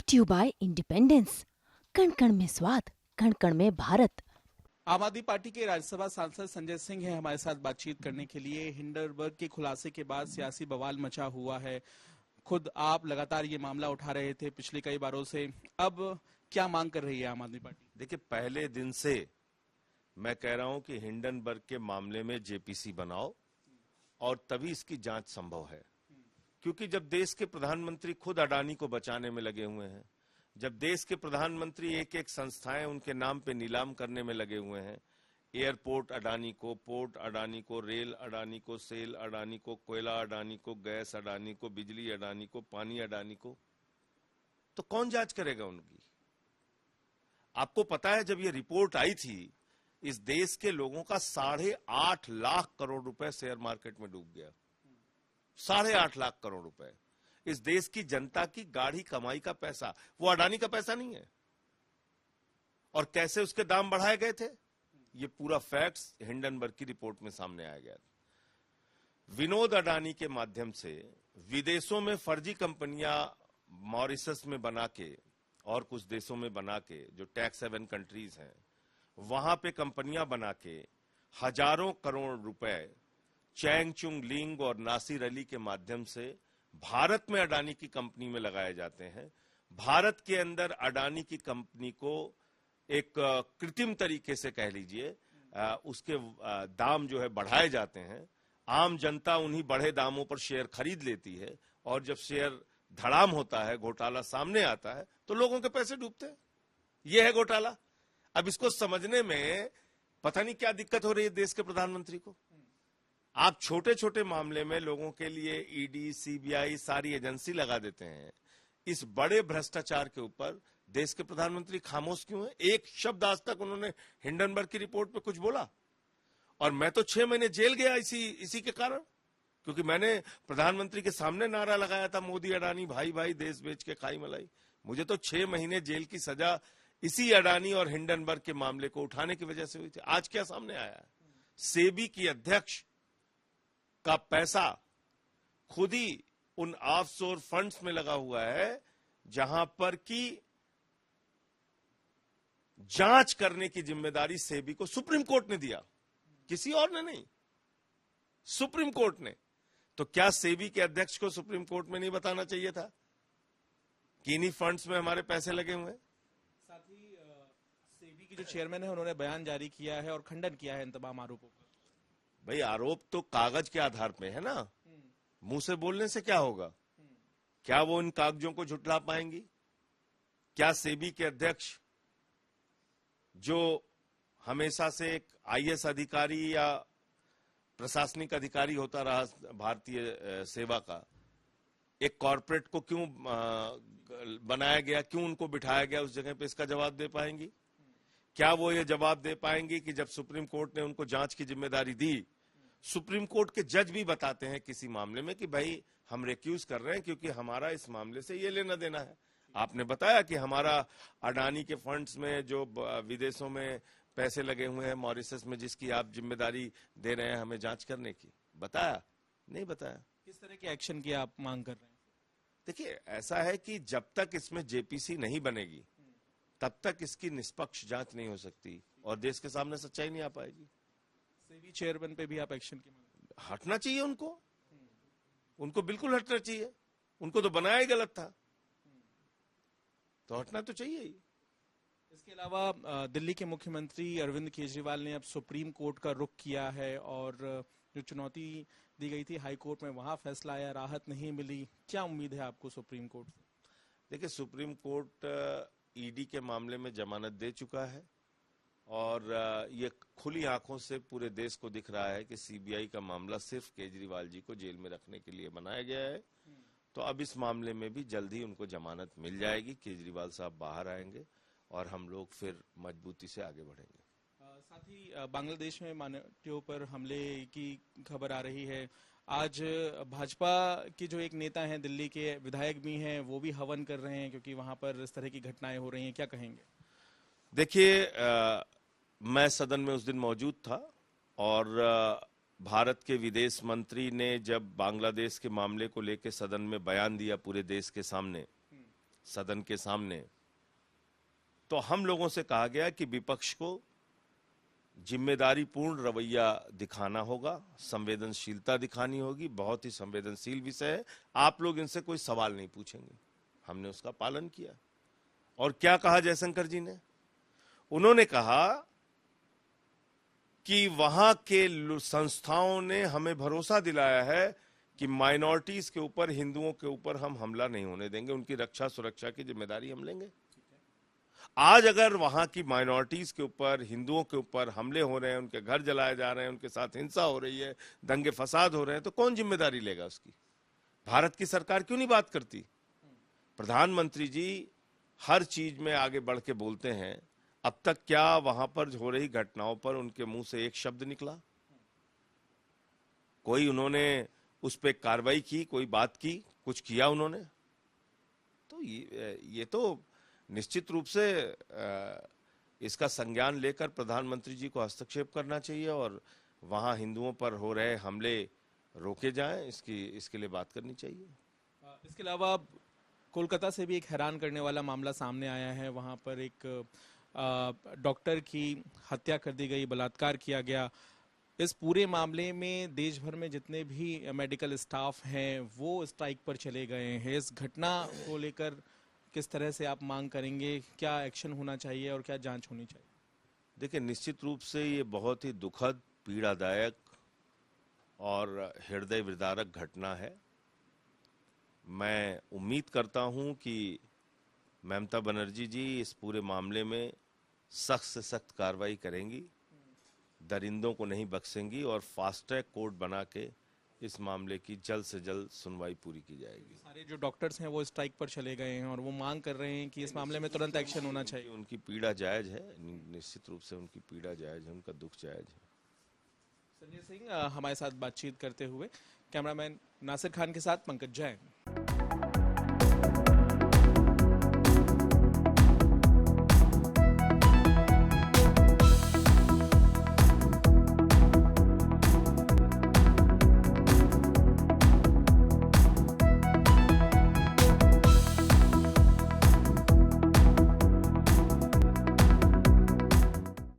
Brought you bye independence. कण कण में स्वाद, कण कण में भारत। आम आदमी पार्टी के राज्यसभा सांसद संजय सिंह हैं हमारे साथ बातचीत करने के लिए। हिंडनबर्ग के खुलासे के बाद सियासी बवाल मचा हुआ है। खुद आप लगातार ये मामला उठा रहे थे पिछले कई बारों से। अब क्या मांग कर रही है आम आदमी पार्टी? देखिए, पहले दिन से मैं कह रहा हूं कि हिंडनबर्ग के मामले में जेपीसी बनाओ और तभी इसकी जांच संभव है। क्योंकि जब देश के प्रधानमंत्री खुद अडानी को बचाने में लगे हुए हैं, जब देश के प्रधानमंत्री एक एक संस्थाएं उनके नाम पे नीलाम करने में लगे हुए हैं, एयरपोर्ट अडानी को, पोर्ट अडानी को, रेल अडानी को, सेल अडानी को, कोयला अडानी को, गैस अडानी को, बिजली अडानी को, पानी अडानी को, तो कौन जांच करेगा उनकी? आपको पता है, जब ये रिपोर्ट आई थी, इस देश के लोगों का 8.5 लाख करोड़ रुपए शेयर मार्केट में डूब गया। 8.5 लाख करोड़ रुपए इस देश की जनता की गाढ़ी कमाई का पैसा, वो अडानी का पैसा नहीं है। और कैसे उसके दाम बढ़ाए गए थे, ये पूरा फैक्ट्स हिंडनबर्ग की रिपोर्ट में सामने आया गया। विनोद अडानी के माध्यम से विदेशों में फर्जी कंपनियां मॉरिशस में बना के और कुछ देशों में बना के, जो टैक्स हेवन कंट्रीज हैं, वहां पे कंपनियां बना के हजारों करोड़ रुपए चैंग चुंग लिंग और नासिर अली के माध्यम से भारत में अडानी की कंपनी में लगाए जाते हैं। भारत के अंदर अडानी की कंपनी को एक कृत्रिम तरीके से कह लीजिए उसके दाम जो है बढ़ाए जाते हैं। आम जनता उन्हीं बढ़े दामों पर शेयर खरीद लेती है और जब शेयर धड़ाम होता है, घोटाला सामने आता है, तो लोगों के पैसे डूबते हैं। यह है घोटाला। अब इसको समझने में पता नहीं क्या दिक्कत हो रही है देश के प्रधानमंत्री को। आप छोटे छोटे मामले में लोगों के लिए ईडी, सीबीआई सारी एजेंसी लगा देते हैं। इस बड़े भ्रष्टाचार के ऊपर देश के प्रधानमंत्री खामोश क्यों है? एक शब्द आज तक उन्होंने हिंडनबर्ग की रिपोर्ट पे कुछ बोला। और मैं तो 6 महीने जेल गया इसी के कारण, क्योंकि मैंने प्रधानमंत्री के सामने नारा लगाया था, मोदी अडानी भाई भाई देश बेच के खाई मलाई। मुझे तो 6 महीने जेल की सजा इसी अडानी और हिंडनबर्ग के मामले को उठाने की वजह से हुई थी। आज क्या सामने आया है? सेबी की अध्यक्ष का पैसा खुद ही उन ऑफशोर फंड्स में लगा हुआ है, जहां पर की जांच करने की जिम्मेदारी सेबी को सुप्रीम कोर्ट ने दिया, किसी और ने नहीं, सुप्रीम कोर्ट ने। तो क्या सेबी के अध्यक्ष को सुप्रीम कोर्ट में नहीं बताना चाहिए था कि इन्हीं फंड्स में हमारे पैसे लगे हुए हैं? साथ ही सेबी की जो चेयरमैन है उन्होंने बयान जारी किया है और खंडन किया है इन तमाम आरोपों का। भाई, आरोप तो कागज के आधार पे है ना, मुंह से बोलने से क्या होगा? क्या वो इन कागजों को झुटला पाएंगी? क्या सेबी के अध्यक्ष, जो हमेशा से एक आईएएस अधिकारी या प्रशासनिक अधिकारी होता रहा भारतीय सेवा का, एक कॉर्पोरेट को क्यों बनाया गया, क्यों उनको बिठाया गया उस जगह पे, इसका जवाब दे पाएंगी? क्या वो ये जवाब दे पाएंगी कि जब सुप्रीम कोर्ट ने उनको जांच की जिम्मेदारी दी, सुप्रीम कोर्ट के जज भी बताते हैं किसी मामले में कि भाई हम रिक्यूज कर रहे हैं क्योंकि हमारा इस मामले से ये लेना देना है। आपने बताया कि हमारा अडानी के फंड्स में जो विदेशों में पैसे लगे हुए हैं मॉरिशस में, जिसकी आप जिम्मेदारी दे रहे हैं हमें जांच करने की, बताया? नहीं बताया। किस तरह के एक्शन की आप मांग कर रहे हैं? देखिए, ऐसा है कि जब तक इसमें जेपीसी नहीं बनेगी तब तक इसकी निष्पक्ष जांच नहीं हो सकती और देश के सामने सच्चाई नहीं आ पाएगी। सेबी चेयरमैन पे भी आप एक्शन की मांग? हटना चाहिए उनको बिल्कुल हटना चाहिए। उनको तो बनाया ही गलत था, तो हटना तो चाहिए ही। इसके अलावा दिल्ली के मुख्यमंत्री अरविंद केजरीवाल ने अब सुप्रीम कोर्ट का रुख किया है और जो चुनौती दी गई थी हाई कोर्ट में, वहां फैसला आया, राहत नहीं मिली। क्या उम्मीद है आपको सुप्रीम कोर्ट से? देखिए, सुप्रीम कोर्ट ईडी के मामले में जमानत दे चुका है और ये खुली आंखों से पूरे देश को दिख रहा है कि सीबीआई का मामला सिर्फ केजरीवाल जी को जेल में रखने के लिए बनाया गया है। तो अब इस मामले में भी जल्द ही उनको जमानत मिल जाएगी, केजरीवाल साहब बाहर आएंगे और हम लोग फिर मजबूती से आगे बढ़ेंगे। साथ ही बांग्लादेश में माइनॉरिटियों पर हमले की खबर आ रही है। आज भाजपा के जो एक नेता हैं, दिल्ली के विधायक भी हैं, वो भी हवन कर रहे हैं क्योंकि वहां पर इस तरह की घटनाएं हो रही हैं। क्या कहेंगे? देखिए, मैं सदन में उस दिन मौजूद था और भारत के विदेश मंत्री ने जब बांग्लादेश के मामले को लेकर सदन में बयान दिया पूरे देश के सामने सदन के सामने, तो हम लोगों से कहा गया कि विपक्ष को जिम्मेदारीपूर्ण रवैया दिखाना होगा, संवेदनशीलता दिखानी होगी। बहुत ही संवेदनशील विषय है, आप लोग इनसे कोई सवाल नहीं पूछेंगे। हमने उसका पालन किया। और क्या कहा जयशंकर जी ने? उन्होंने कहा कि वहां के संस्थाओं ने हमें भरोसा दिलाया है कि माइनॉरिटीज के ऊपर, हिंदुओं के ऊपर हम हमला नहीं होने देंगे, उनकी रक्षा सुरक्षा की जिम्मेदारी हम लेंगे। आज अगर वहां की माइनॉरिटीज के ऊपर, हिंदुओं के ऊपर हमले हो रहे हैं, उनके घर जलाए जा रहे हैं, उनके साथ हिंसा हो रही है, दंगे फसाद हो रहे हैं, तो कौन जिम्मेदारी लेगा उसकी? भारत की सरकार क्यों नहीं बात करती? प्रधानमंत्री जी हर चीज में आगे बढ़ के बोलते हैं। अब तक क्या वहां पर हो रही घटनाओं पर उनके मुंह से एक शब्द निकला? कोई उन्होंने उस पर कार्रवाई की, कोई बात की, कुछ किया उन्होंने? तो ये तो निश्चित रूप से इसका संज्ञान लेकर प्रधानमंत्री जी को हस्तक्षेप करना चाहिए और वहां हिंदुओं पर हो रहे हमले रोके जाएं, इसके लिए बात करनी चाहिए। इसके अलावा कोलकाता से भी एक हैरान करने वाला मामला सामने आया है। वहां पर एक डॉक्टर की हत्या कर दी गई, बलात्कार किया गया। इस पूरे मामले में देश भर में जितने भी मेडिकल स्टाफ हैं वो स्ट्राइक पर चले गए हैं। इस घटना को लेकर किस तरह से आप मांग करेंगे? क्या एक्शन होना चाहिए और क्या जांच होनी चाहिए? देखिए, निश्चित रूप से ये बहुत ही दुखद, पीड़ादायक और हृदय विदारक घटना है। मैं उम्मीद करता हूं कि ममता बनर्जी जी इस पूरे मामले में सख्त से सख्त कार्रवाई करेंगी, दरिंदों को नहीं बख्शेंगी और फास्ट ट्रैक कोर्ट बना के इस मामले की जल्द से जल्द सुनवाई पूरी की जाएगी। सारे जो डॉक्टर्स हैं वो स्ट्राइक पर चले गए हैं और वो मांग कर रहे हैं कि इस मामले में तुरंत एक्शन होना चाहिए। उनकी पीड़ा जायज है, निश्चित रूप से उनकी पीड़ा जायज है, उनका दुख जायज है। संजय सिंह हमारे साथ बातचीत करते हुए। कैमरामैन नासिर खान के साथ पंकज जैन।